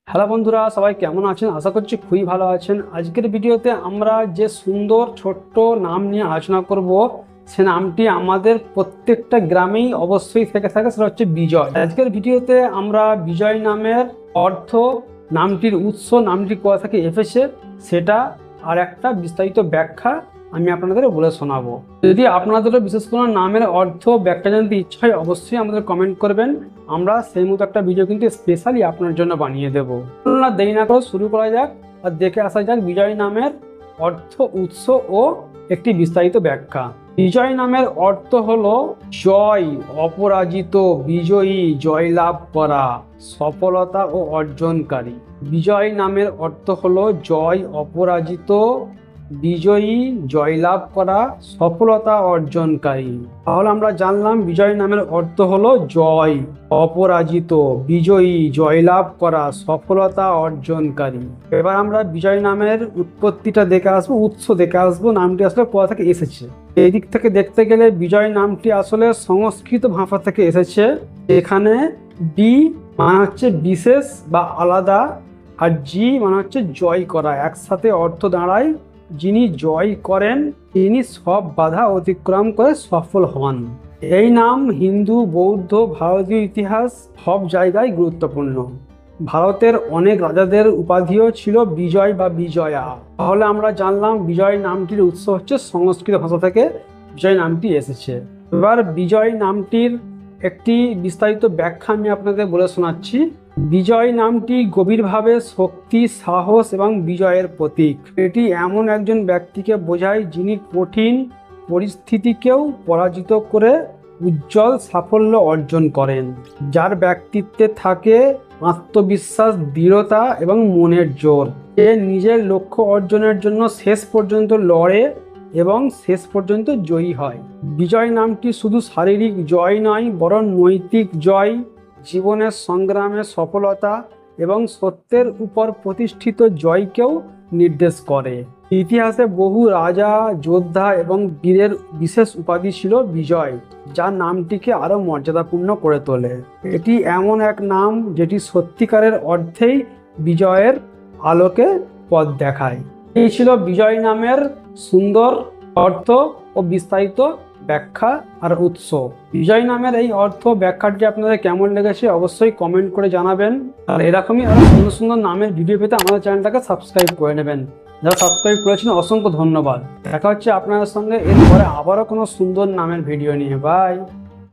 Hello বন্ধুরা, সবাই কেমন আছেন? আশা করছি খুবই ভালো আছেন। আজকের ভিডিওতে আমরা যে সুন্দর ছোট্ট নাম নিয়ে আলোচনা করব, সে নামটি আমাদের প্রত্যেকটা গ্রামেই অবশ্যই থেকে থাকে, সেটা হচ্ছে বিজয়। আজকের ভিডিওতে আমরা বিজয় নামের অর্থ, নামটির উৎস, নামটি কোথা থেকে এসেছে সেটা আর একটা বিস্তারিত ব্যাখ্যা আমি আপনাদের বলে শোনাবো। যদি আপনাদেরও বিশেষ কোনো নামের অর্থ ব্যাখ্যা জানতে ইচ্ছা হয়, অবশ্যই আমাদের কমেন্ট করবেন। আমরা সেই মতো একটা ভিডিও কিন্তু স্পেশালি আপনার জন্য বানিয়ে দেবো। না দেরি না করে শুরু করা যাক আর দেখে আসা যাক বিজয় নামের অর্থ, উৎস ও একটি বিস্তারিত ব্যাখ্যা। বিজয় নামের অর্থ হলো জয়, অপরাজিত, বিজয়ী, জয়লাভ করা, সফলতা ও অর্জনকারী। বিজয় নামের অর্থ হলো জয়, অপরাজিত, বিজয়ী, জয়লাভ করা, সফলতা অর্জনকারী। তাহলে আমরা জানলাম বিজয় নামের অর্থ হলো জয়, অপরাজিত, বিজয়ী, জয়লাভ করা, সফলতা অর্জনকারী। এবার আমরা বিজয় নামের উৎপত্তিটা দেখে আসবো, উৎস দেখে আসবো, নামটি আসলে কোথা থেকে এসেছে। এই দিক থেকে দেখতে গেলে বিজয় নামটি আসলে সংস্কৃত ভাষা থেকে এসেছে। এখানে বি মানে হচ্ছে বিশেষ বা আলাদা, আর জি মানে হচ্ছে জয় করা। একসাথে অর্থ দাঁড়ায় যিনি জয় করেন, তিনি সব বাধা অতিক্রম করে সফল হন। এই নাম হিন্দু, বৌদ্ধ, ভারতীয় ইতিহাস সব জায়গায় গুরুত্বপূর্ণ। ভারতের অনেক রাজাদের উপাধিও ছিল বিজয় বা বিজয়া। তাহলে আমরা জানলাম বিজয় নামটির উৎস হচ্ছে সংস্কৃত ভাষা থেকে বিজয় নামটি এসেছে। এবার বিজয় নামটির একটি বিস্তারিত ব্যাখ্যা আমি আপনাদের বলে শোনাচ্ছি। বিজয় নামটি গভীরভাবে শক্তি, সাহস এবং বিজয়ের প্রতীক। এটি এমন একজন ব্যক্তিকে বোঝায় যিনি কঠিন পরিস্থিতিকেও পরাজিত করে উজ্জ্বল সাফল্য অর্জন করেন, যার ব্যক্তিত্বে থাকে আত্মবিশ্বাস, দৃঢ়তা এবং মনের জোর। সে নিজের লক্ষ্য অর্জনের জন্য শেষ পর্যন্ত লড়ে এবং শেষ পর্যন্ত জয়ী হয়। বিজয় নামটি শুধু শারীরিক জয় নয়, বরং নৈতিক জয়, জীবনের সংগ্রামে সফলতা এবং সত্যের উপর প্রতিষ্ঠিত জয়কেও নির্দেশ করে। ইতিহাসে বহু রাজা, যোদ্ধা এবং বীরের বিশেষ উপাধি ছিল বিজয়, যা নামটিকে আরো মর্যাদাপূর্ণ করে তোলে। এটি এমন এক নাম যেটি সত্যিকারের অর্থেই বিজয়ের আলোকে পথ দেখায়। এই ছিল বিজয় নামের সুন্দর অর্থ ও বিস্তারিত ব্যাখ্যা আর উৎস। বিজয় নামের এই অর্থ ব্যাখ্যাটি আপনাদের কেমন লেগেছে অবশ্যই কমেন্ট করে জানাবেন। আর এরকমই আরো সুন্দর সুন্দর নামের ভিডিও পেতে আমাদের চ্যানেলটাকে সাবস্ক্রাইব করে নেবেন। যারা সাবস্ক্রাইব করেছেন অসংখ্য ধন্যবাদ। দেখা হচ্ছে আপনাদের সঙ্গে এরপরে আবারও কোনো সুন্দর নামের ভিডিও নিয়ে। বাই।